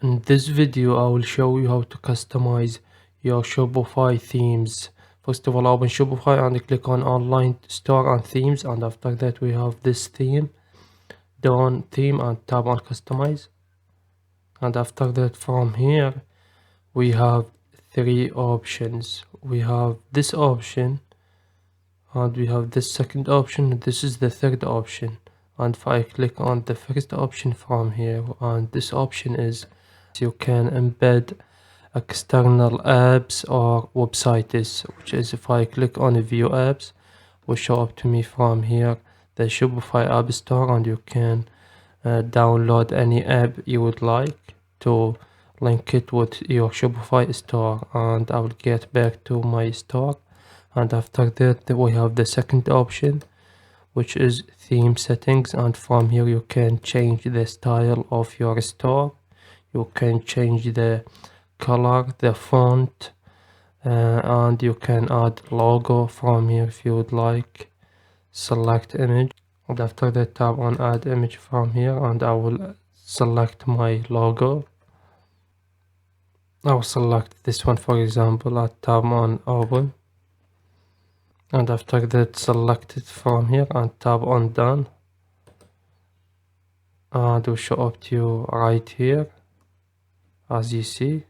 In this video, I will show you how to customize your Shopify themes. First of all, open Shopify and click on Online Store and Themes, and after that we have this theme, Dawn theme, and tap on Customize. And after that, from here we have three options. We have this option, and we have this second option. This is the third option. And if I click on the first option from here, and this option is you can embed external apps or websites, which is if I click on view apps, will show up to me from here the Shopify app store, and you can download any app you would like to link it with your Shopify store. And I will get back to my store, and after that we have the second option, which is theme settings, and from here you can change the style of your store. You can change the color, the font, and you can add logo from here if you would like. Select image, and after that tap on add image from here, and I will select my logo. I will select this one, for example. I tap on open, and after that select it from here and tap on done, and it will show up to you right here as you see.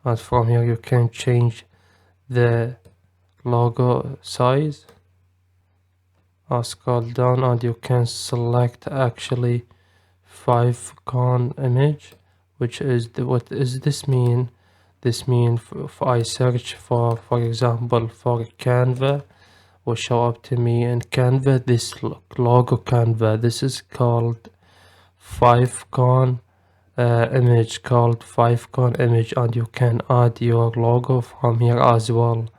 And from here you can change the logo size. I'll scroll down and you can select actually favicon image, which is what does this mean? This means if I search for example for Canva, will show up to me in Canva this logo Canva. This is called favicon image, called favicon image, and you can add your logo from here as well.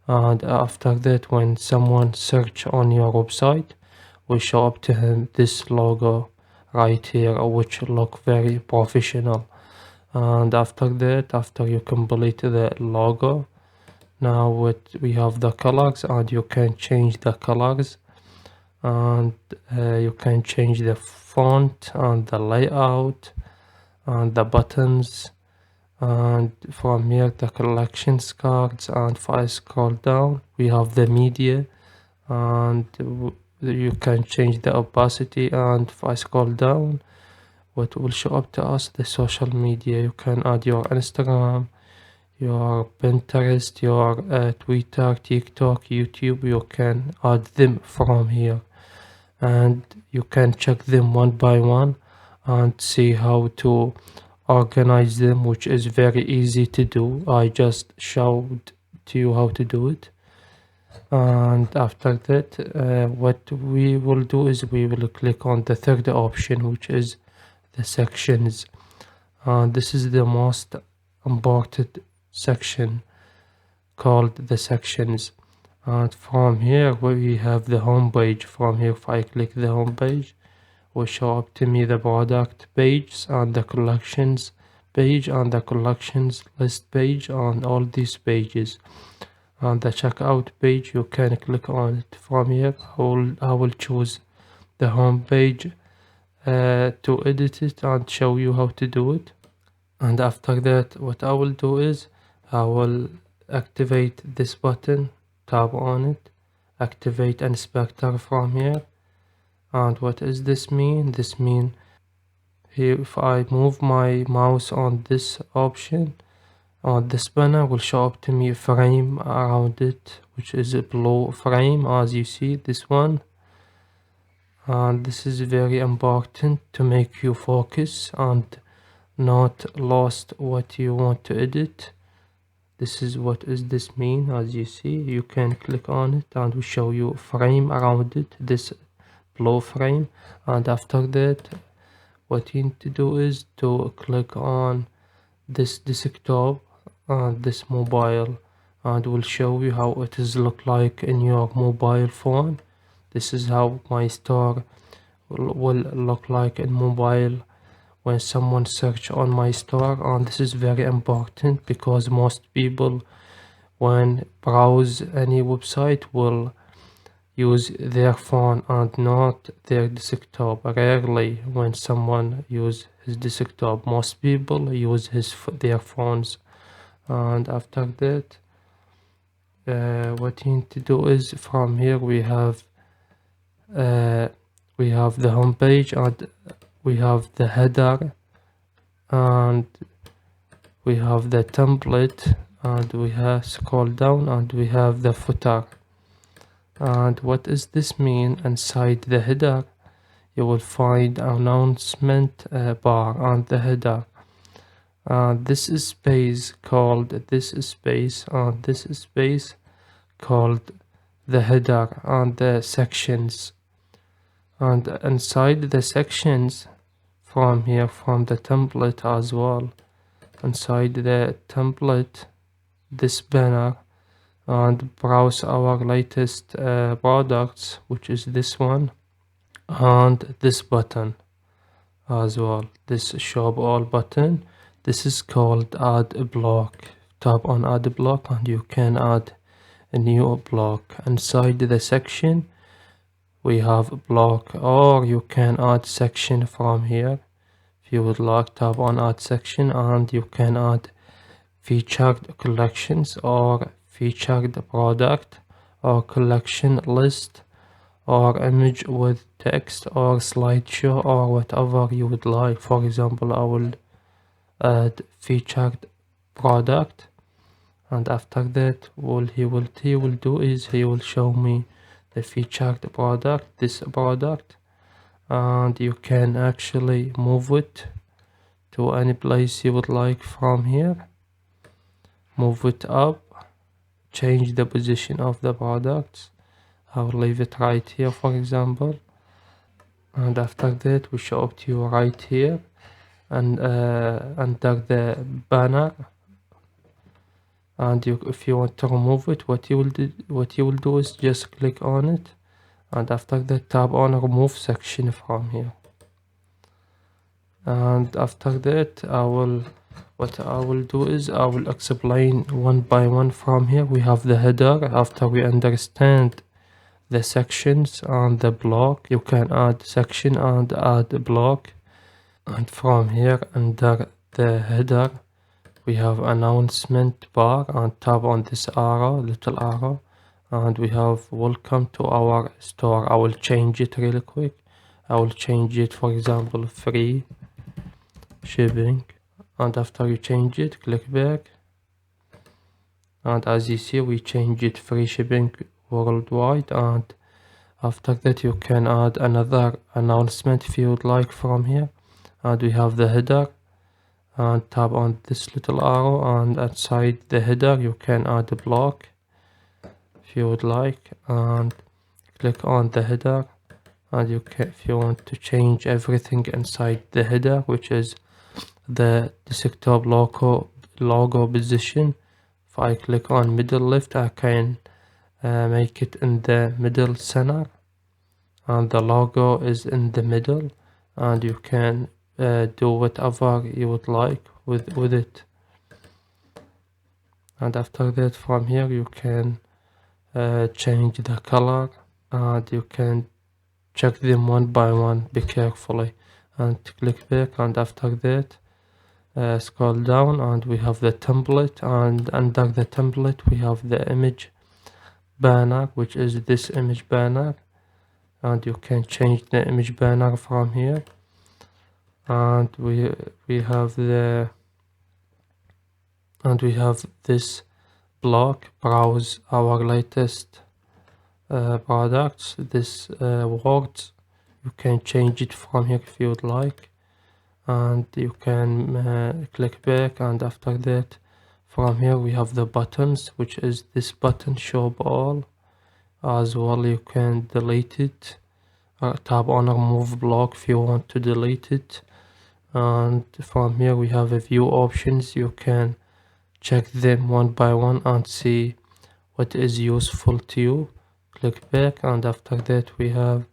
And after that, when someone search on your website, will show up to him this logo right here, which look very professional. And after that, after you complete the logo, now we have the colors, and you can change the colors, and you can change the font and the layout and the buttons, and from here the collections cards. And if I scroll down, we have the media, and you can change the opacity. And if I scroll down, what will show up to us, the social media. You can add your Instagram, your Pinterest, your Twitter, TikTok, YouTube. You can add them from here, and you can check them one by one and see how to organize them, which is very easy to do. I just showed to you how to do it. And after that, what we will do is we will click on the third option, which is the sections. And this is the most important section, called the sections. And from here we have the home page. From here, if I click the home page, will show up to me the product page and the collections page and the collections list page and all these pages. And the checkout page, you can click on it from here. I will choose the home page to edit it and show you how to do it. And after that, what I will do is I will activate this button, tap on it, activate inspector from here. And what does this mean? This means here, if I move my mouse on this option, on this banner, will show up to me a frame around it, which is a blue frame, as you see this one. And this is very important to make you focus and not lost what you want to edit. This is what does this mean. As you see, you can click on it and will show you a frame around it, this blue frame. And after that, what you need to do is to click on this desktop and this mobile, and will show you how it is look like in your mobile phone. This is how my store will look like in mobile when someone search on my store. And this is very important because most people when browse any website will use their phone and not their desktop. Rarely when someone use his desktop, most people use their phones. And after that, what you need to do is from here we have the home page, and we have the header, and we have the template, and we have scroll down, and we have the footer. And what does this mean? Inside the header you will find announcement bar on the header. This is space called this is space, and this is space called the header, and the sections. And inside the sections, from here, from the template as well, inside the template, this banner, and browse our latest products, which is this one, and this button as well, this shop all button. This is called add a block. Tap on add a block and you can add a new block. Inside the section we have a block, or you can add section from here. If you would like, tap on add section and you can add featured collections, or featured product, or collection list, or image with text, or slideshow, or whatever you would like. For example, I will add featured product, and after that he will do is he will show me the featured product, this product, and you can actually move it to any place you would like from here. Move it up, change the position of the products. I will leave it right here, for example, and after that we show it to you right here, and under the banner. And if you want to remove it, what you will do is just click on it, and after that tap on remove section from here. And after that what I will do is I will explain one by one. From here we have the header. After we understand the sections and the block, you can add section and add a block. And from here under the header we have announcement bar, and tap on this arrow, little arrow, and we have welcome to our store. I will change it really quick. I will change it, for example, free shipping, and after you change it, click back, and as you see we change it free shipping worldwide. And after that you can add another announcement if you would like from here. And we have the header, and tap on this little arrow, and outside the header you can add a block if you would like, and click on the header. And you can, if you want to change everything inside the header, which is the desktop logo position, if I click on middle left, I can make it in the middle center, and the logo is in the middle, and you can do whatever you would like with it. And after that from here you can change the color, and you can check them one by one. Be carefully, and click back, and after that scroll down, and we have the template, and under the template we have the image banner, which is this image banner, and you can change the image banner from here. And we have this block, browse our latest products. This words, you can change it from here if you would like, and you can click back, and after that from here we have the buttons, which is this button, show all as well. You can delete it, tap on remove block if you want to delete it. And from here we have a few options. You can check them one by one and see what is useful to you. Click back, and after that we have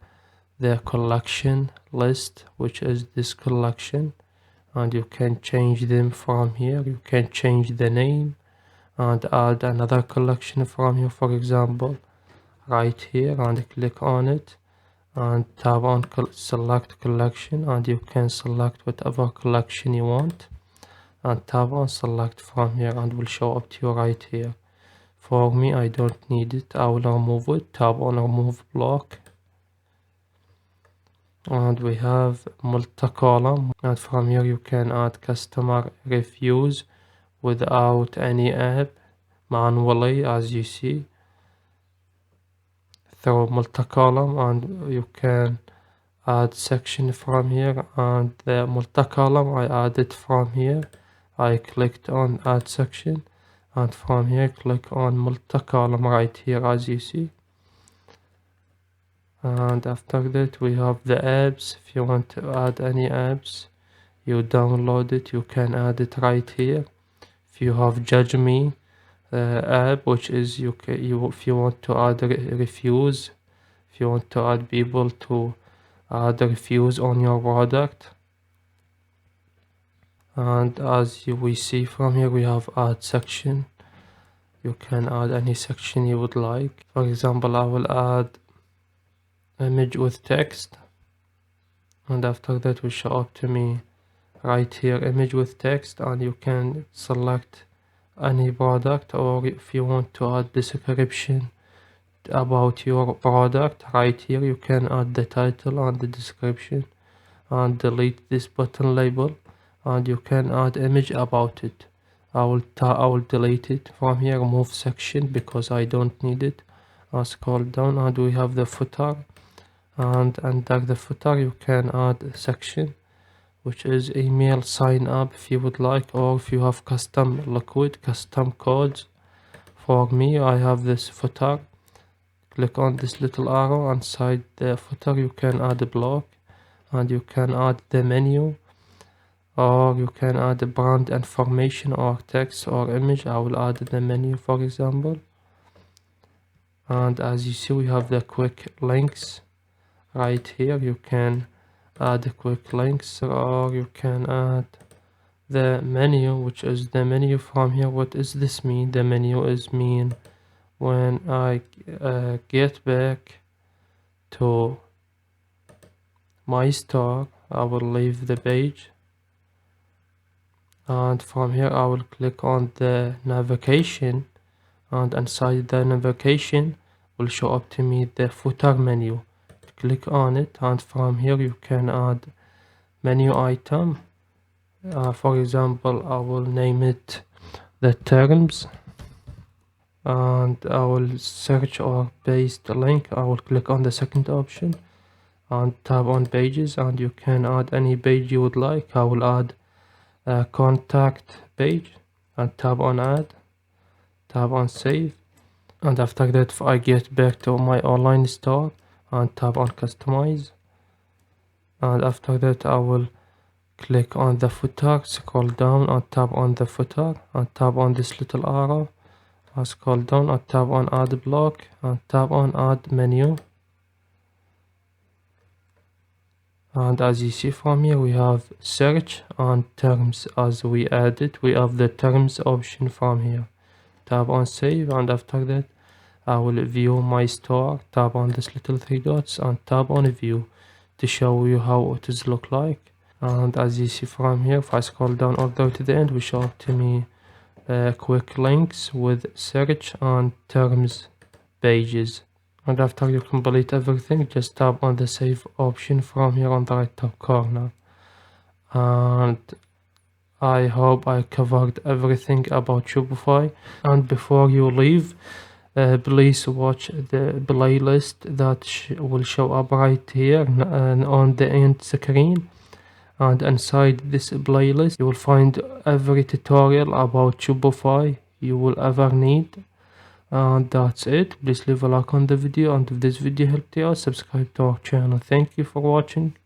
the collection list, which is this collection, and you can change them from here. You can change the name and add another collection from here. For example, right here and click on it and tap on select collection, and you can select whatever collection you want and tap on select from here and will show up to you right here. For me, I don't need it, I will remove it. Tap on remove block, and we have multi-column, and from here you can add customer reviews without any app, manually, as you see, through multi-column. And you can add section from here, and the multi-column I added from here. I clicked on add section, and from here click on multi-column right here, as you see. And after that we have the apps. If you want to add any apps, you download it, you can add it right here. If you have Judge Me app, which is if you want to add reviews, if you want to add people to add reviews on your product. And as we see from here, we have add section. You can add any section you would like. For example, I will add image with text, and after that will show up to me right here, image with text. And you can select any product, or if you want to add description about your product, right here you can add the title and the description and delete this button label, and you can add image about it. I will delete it from here, remove section because I don't need it. I'll scroll down and we have the footer, and under the footer you can add a section which is email sign up if you would like, or if you have custom liquid custom codes. For me, I have this footer. Click on this little arrow, inside the footer you can add a block, and you can add the menu, or you can add a brand information or text or image. I will add the menu, for example. And as you see, we have the quick links right here. You can add the quick links, or you can add the menu, which is the menu from here. What does this mean? The menu is mean when I get back to my store, I will leave the page, and from here I will click on the navigation, and inside the navigation will show up to me the footer menu. Click on it, and from here you can add menu item. For example, I will name it the terms, and I will search or paste the link. I will click on the second option and tap on pages, and you can add any page you would like. I will add a contact page and tap on add, tap on save. And after that, if I get back to my online store and tap on customize, and after that I will click on the footer, scroll down and tap on the footer, and tap on this little arrow, and scroll down and tap on add block, and tap on add menu. And as you see from here, we have search and terms. As we added, we have the terms option from here. Tap on save, and after that I will view my store. Tap on this little three dots and tap on view to show you how it is look like. And as you see from here, if I scroll down all the way to the end, will show up to me quick links with search and terms pages. And after you complete everything, just tap on the save option from here on the right top corner. And I hope I covered everything about Shopify. And before you leave, please watch the playlist that will show up right here on the end screen. And inside this playlist you will find every tutorial about Shopify you will ever need. And that's it. Please leave a like on the video, and if this video helped you out, subscribe to our channel. Thank you for watching.